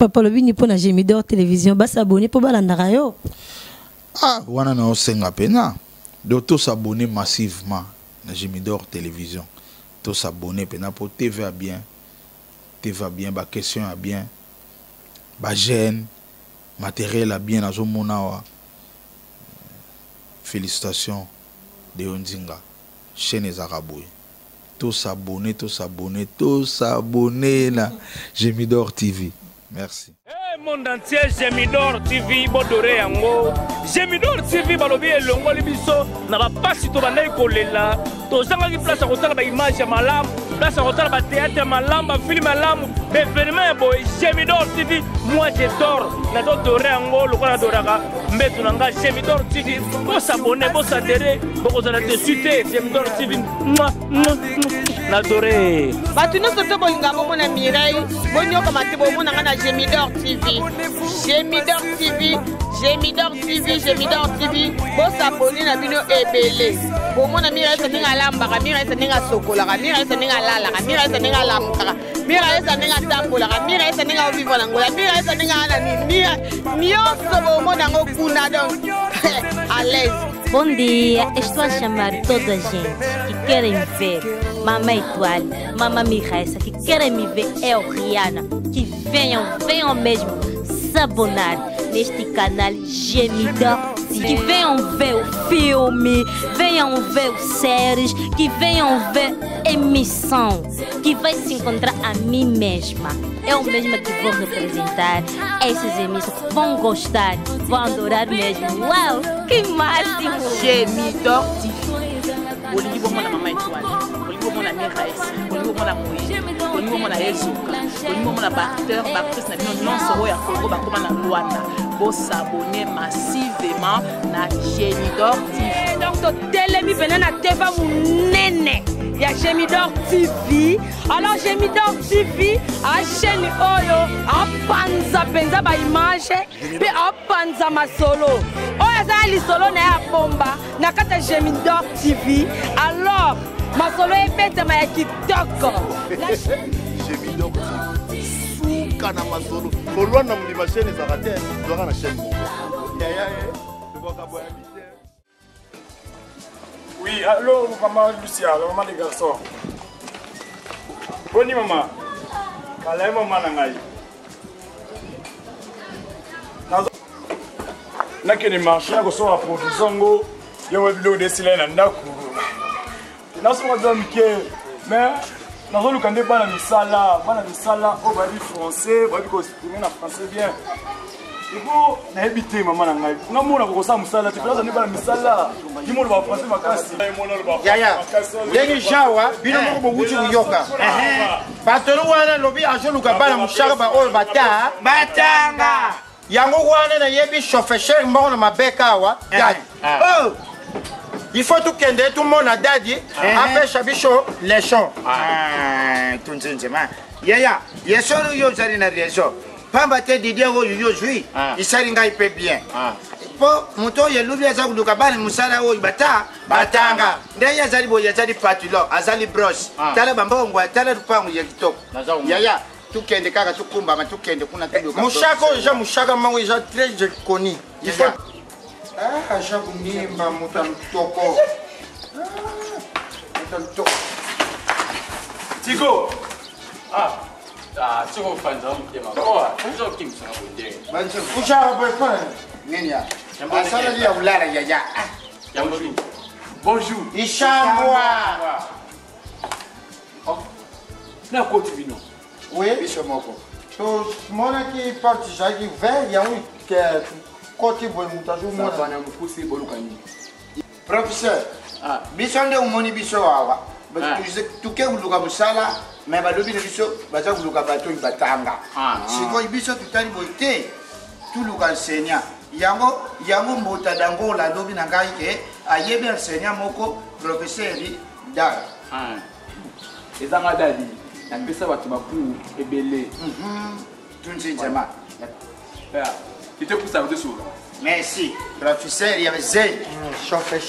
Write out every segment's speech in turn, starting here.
Papa Lobini pour la Gémidor télévision, bah s'abonner pour balanda yo. Ah, wana na osenga pena. De tous s'abonner massivement na Gémidor télévision. Tous s'abonner pena pour TV bien. TV bien, ba question a bien. Ba gêne, matériel a bien na zomona wa. Félicitations de Ondinga. Chaîne Zaraboué. Tous s'abonner, tous s'abonner, tous s'abonner là. Gémidor TV. Merci. Monde entier, Gémidor TV, Bodoré Yango. Gémidor TV, Balobi et Longo Libiso, n'a pas si tu vas naître là. Tous les gens qui placent à côté de l'image à Malam, place à côté de la théâtre Malam, film Malam, mais vraiment, Gémidor TV, moi j'adore. N'a Bodoré Yango, le Kona Doraka, mais tu n'as Gémidor TV, pour s'abonner, pour s'adhérer, pour vous aller suiter, Gémidor TV, n'adoré. Batuna soto boinga bomo na Mireille, bonyo kamati bomo na ngana Gémidor TV. Gémidor TV, Gémidor TV, Gémidor TV. Bo s'abonner na bino ebele. Bomo na Mireille saninga lamba, Mireille saninga sokola, Mireille saninga lala, Mireille saninga lamka, Mireille saninga tambola, Mireille saninga vivre langola, Mireille saninga na ni nyoso bomo na ngokuna donc à l'aise. Bom dia, estou a chamar toda a gente que querem ver Mamãe Étoile, Mamãe Mireille, que querem me ver eu, Rihanna, que venham mesmo se abonar neste canal Gémidor, que venham ver o filme, venham ver séries, que venham ver emissão, que vai se encontrar a mim mesma. Eu mesma que vou representar essas emissões, vão gostar, vão adorar mesmo. Uau, que máximo! Gémidor TV. Olingi bomo na Mamãe Étoile, olingi bomo na Mireille, olingi bomo na Moïse, olingi bomo na Ezoka, olingi bomo na Bacteur, Bactrice na bino nyonso oyo ya Congo bakoma na Luanda. Bo s'abonner massivement na Gémidor TV. Donc totelemi pena na TV munene ya Gémidor TV. Alors Gémidor TV a chaîne oyo a panza penza ba image pe a panza masolo. Oyo za li solo na ya bomba na kata Gémidor TV. Alors masolo ebete ma ya kitoko. Gémidor TV. Souka na masolo. Kolwana mlima chaîne za rater, doka na chaîne Congo. Oui, allô, maman Lucia, maman des garçons. Bonne maman. Kala maman nangai. Na kene marché ko so approvisionnement yo bilo de silena ndaku. Na so ko domike mais na zo lukande bana misala o ba bi français, ba bi ko exprimer na français bien. Iko na habité maman nangai. Na mona ko sa musala te plaza ni bana misala. Dimolo ba français makasi. Yaya. Deni jawa bino mo bo wuti yoka. Patron wana lobi ajo luka bana mushaka ba o bata. Batanga. Yango wana na yebi chauffeur mbo na mabeka wa. Dadi. Oh. Il faut tout kende tout monde a dadi apesha bicho les champs. Ah, tunzinzema. Yaya, yesoro yo zari na réseau. Pamba te Didier yo jui, isari ngai pe bien. Po moto ye lubi aza kuluka bana musala o bata batanga. Ndeye azali boye azali patulo, azali broche. Tala bambongo, tala rupangu ya kitoko. Yaya, tukende kaka tukumba ma tukende kuna tuluka. Mushako ja mushaka mango ja très connu. Il faut ah, ja kunimba mutantoko. Mutantoko. Tigo. Ah, tu vas faire un peu de ma voix. Je vais te faire un peu de ma voix. Tu vas faire un peu de ma voix. Bonjour. Ishamwa. Na côté vino. Oui, Ishamoko. So, mon qui parti jagi vert, il y a un qui côté bon mutation moi na mfusi bolukani. Professeur. Bisonde umoni biso awa. Tu ke uluka musala, mais balobi na biso baza uluka bato batanga. Siko biso tutali boite. Tu luka enseignant. Yango mbota dango la lobi na ngai ke ayebi enseignant moko professeur da. Ezanga dadi. Na pesa batu baku ebele. Tunzi jama. Tu te pousses à vous sur. Merci. Professeur, il y avait Z. Chauffeur.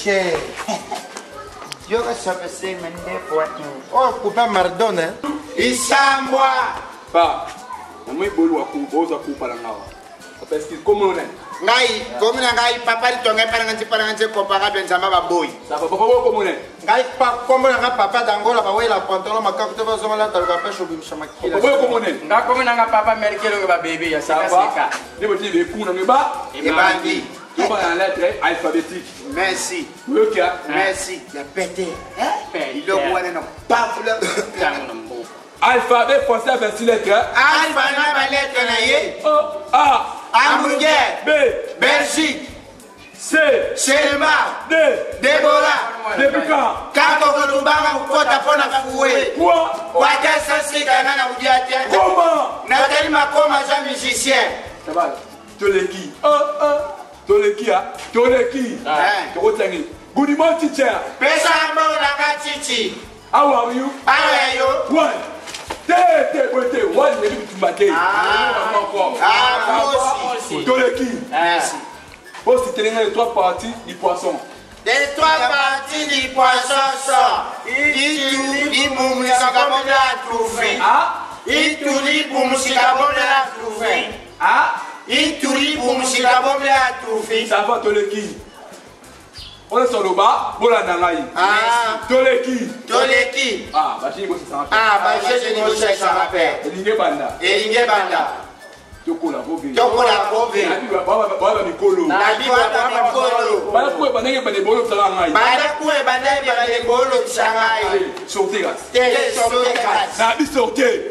Yo que ça peut se mener pour oh couper Mardone. Isambwa. Pas. moi bolo wa kuboza kupala ngawa parce que comme on est ngai comme ngai papa li tonga para nganti kopanga benzama baboy ça papa comme on est ngai pa comme nga papa dangola ba wela pantalon makako te bazoma la taluka pesho bimshama kila papa comme on est nga comme nga papa merkelo ba bébé ya ça va de boti be kuna ngeba et bandi on va en lettre alphabétique merci OK merci la pété il doit voir non pas fleur alphabet français avec 6 lettres alpha na ba lettre na ye A Hamburger B Belgique C Chelema D Deborah depuis quand kako kolubanga kukota pona kafuwe quoi kwa kesa sika na udiatia comment Nathalie Makoma Jean musicien ça va Toleki Toleki Toleki Tokotangi good morning teacher pesa ambao na kachichi how are you ayo one T one maybe tumbate Toleki merci pour citer les trois parties du poisson les trois parties du poisson sont il bumulika kabonde la trouver ituli bumulika kabonde la trouver ituli bumulika kabonde la trouver ça va Toleki on est sur le bas pour la nangai Toleki bachini bosi ça bachini bosi ça rappelle elinge banda tokola bobe baba mikolo bala kuwe banenge bane bolo tsala ngai sortir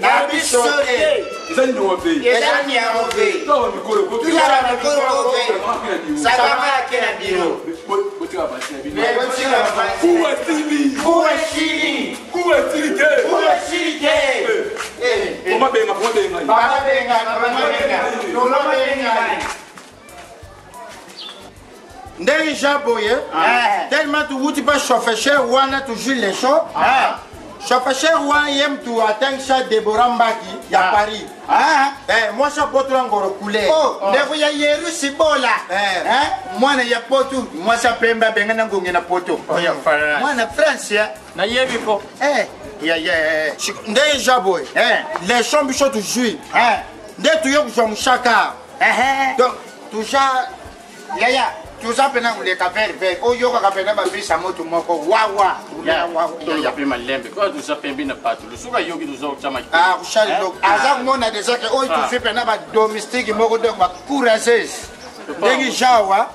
na bi sortir ezali no ve to mikolo ko ça va pas que la biro botira basi na bino kuwasili Comment benga Ndenge jaboye tellement tu wuti pas chauffer cher wana toujours les shows chauffer cher wana yem tu atteindre Deborah Mbaki ya Paris moi ça potu ngoro couleur ndeko ya yeru sibola mwana ya potu moi ça pemba benga na ngongena poto mwana France na yebi po ndenge jaboye les chambres sont toujours ndenge tu yo kwa mshaka donc toujours yaya tuza pena kuleka vert oyo ka pena ba bisa moto moko wawa ya pema lembe kwa tuza pembi na patu lusuka yoki tuza chama kushali donc aza mona déjà que oyo tu fait pena ba domestique moko donc ba courageuse ndenge jawa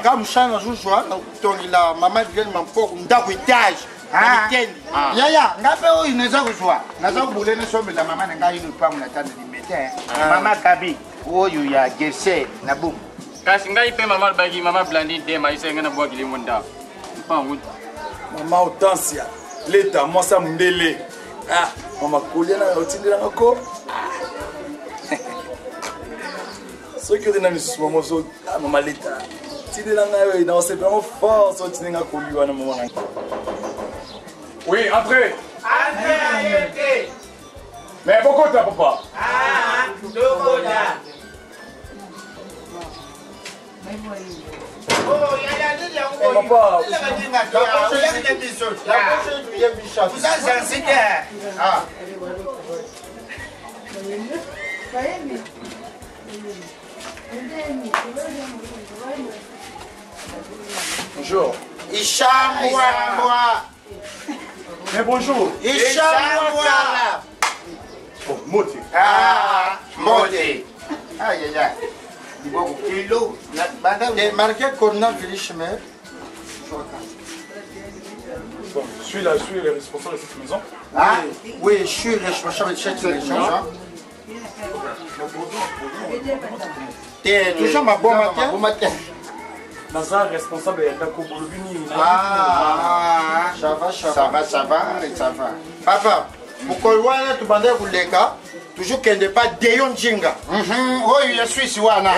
ka mshana zuzwa tongila mama vile mamfoko ndako etage yaya ngape oyo inaweza kuzwa naza kubulene sombe la mama ngai ile pangu na tande limete mama kabi oyo ya gese na bumu kasi ngai pe mama bagi mama blandi de ma isenga na bwa kilimo nda mpangu mama Hortensia leta mosa mundele mama Koliana otindira ngako soki odena misusu mama so mama leta tindira ngayo na c'est vraiment fort so tindinga Koliwa na mama nanga oui entrez mais pourquoi ta papa papa bonjour mais bonjour oh moti moti kilo marqué Cornel Vilichmer. Bon, je suis le responsable de cette maison. Oui, je suis le responsable de cette maison. T'es toujours ma bonne matin. Naza responsable de la Kobolobini. Ça va. Papa, pourquoi tu bandes pour les gars? Toujours qu'il n'est pas Deyon Jinga. Oh, il est suisse, wana.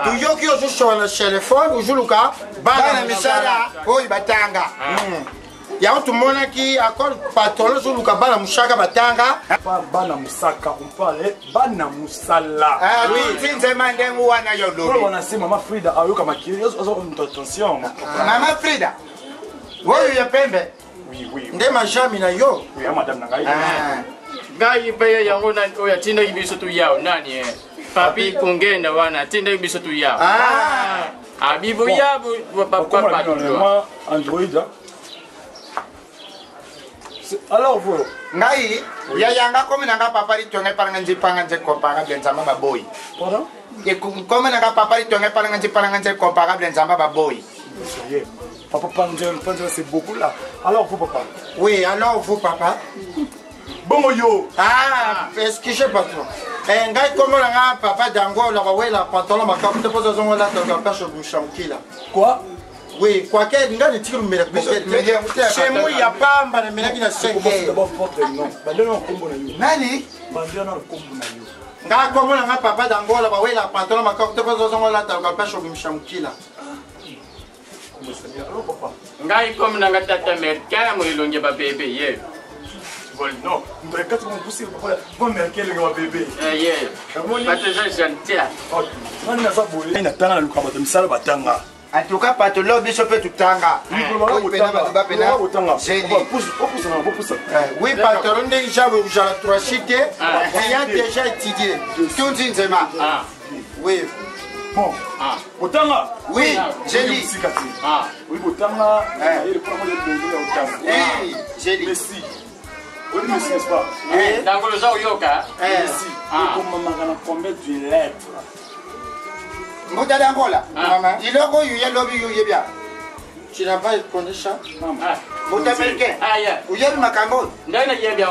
Toujours qu'il joue sur le téléphone, ou joue le cas, bana misara, oh, il batanga. Il y a tout le monde qui accorde patron sur le cas, bana mushaka batanga. Pas bana musaka, on parle bana musala. Oui, c'est mandem wana yodo. On a dit maman Frida, ayoka makiri, attention. Maman Frida. Oui, il y a pembe. Oui. Ndema jami na yo. Oui, madame Nangaï. ngai pe yango na oya tinda biso tu yao nani papi kungenda wana tinda biso tu yao abibo ya papa moi Android. Alors vous ngai ya yanga comme nanga papa ri tonga paranga njipanga nje comparable nzamba baboy. Pardon? Et comme nanga papa ri tonga paranga nje comparable nzamba baboy. Papa Pandjem, c'est beaucoup là. Alors vous papa? Oui, alors vous papa? Bon yo. Ah, est-ce que je sais pas trop. Eh ngai comme nanga papa dango la wela pantalon makamu te posa zongo la tonga pasho bushamkila. Quoi? Oui, quoi que ngai tiru mera chez moi il y a pas mbana mena kina 5. D'abord votre nom. Bandana kombo na yo. Nani? Bandana kombo na yo. Ngai comme nanga papa dango la wela pantalon makamu te posa zongo la tonga pasho bushamkila. Ngai comme nanga tata merka mo ilonge ba bébé ye. Non, nous devons quatre mois pousser pour voir merquer le bébé. Yeah. Parce que je tiens. On a ça boulé. Il a tant à le combattre, mais ça le batanga. En tout cas, pas de l'objet sur tout tanga. Oui, patron déjà vous la trois cités. Rien déjà étudié. Tout Nzema. Oui. Bon. Botanga. Oui, j'ai dit. Oui, Botanga. Il prend le pays au Tanga. Oui, j'ai dit. Messi. Oui, Messi, n'est-ce pas? Dans le zoo yoga. Messi. Comme maman a combien de lettres? Mouta d'Angola. Il a eu un lobby bien. Tu n'as pas connu ça? Mouta américain. Ah, yeah. Où y a le macambo? Non, il y a bien.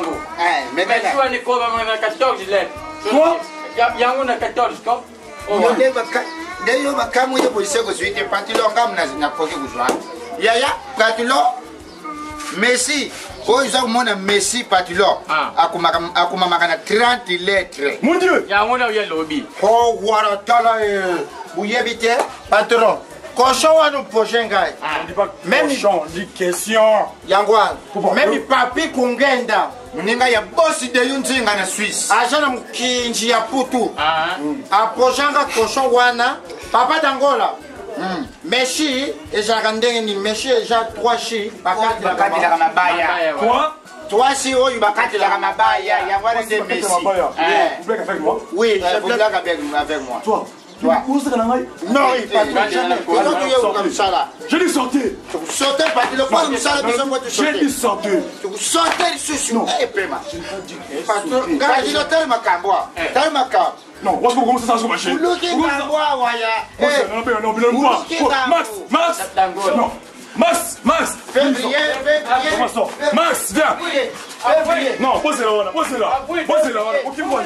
Mais tu as une courbe à 14 lettres. Quoi? Il y a un 14 cop. Ndio makamu ya polisi ko suite patilo ngam na poke kuzwa. Yaya patilo Messi. Oh, ils ont mon Messi patilo. Akuma makana 30 lettres. Mon Dieu. Ya ngona ya lobby. Oh, wara tala buyebite patron. Cochon à nous prochain gars. Même dit question. Yangwa. Même papi kungenda. Ninga ya boss de yunzinga na Suisse. Ajana mkinji ya putu. Approchanga cochon wana. Papa d'Angola. Messi ezakandenge ni Messi eja 3 chi. Bakati la mabaya. Quoi? 3 chi oyo bakati la mabaya. Yangwa de Messi. Vous blaguez avec moi? Oui, je blague avec moi. Toi. Où c'est que non, il pas jamais. Je dis sortez. Sortez pas de le faire ça je dis sortez. Sortez sur et paiement. Patron, gars, il a tellement cambois. Tellement camp. Non, on va commencer ça sur ma chaîne. Cambois waya. Max. Non. Max. Février. Max, viens. Non, posez-la. Ok, moi.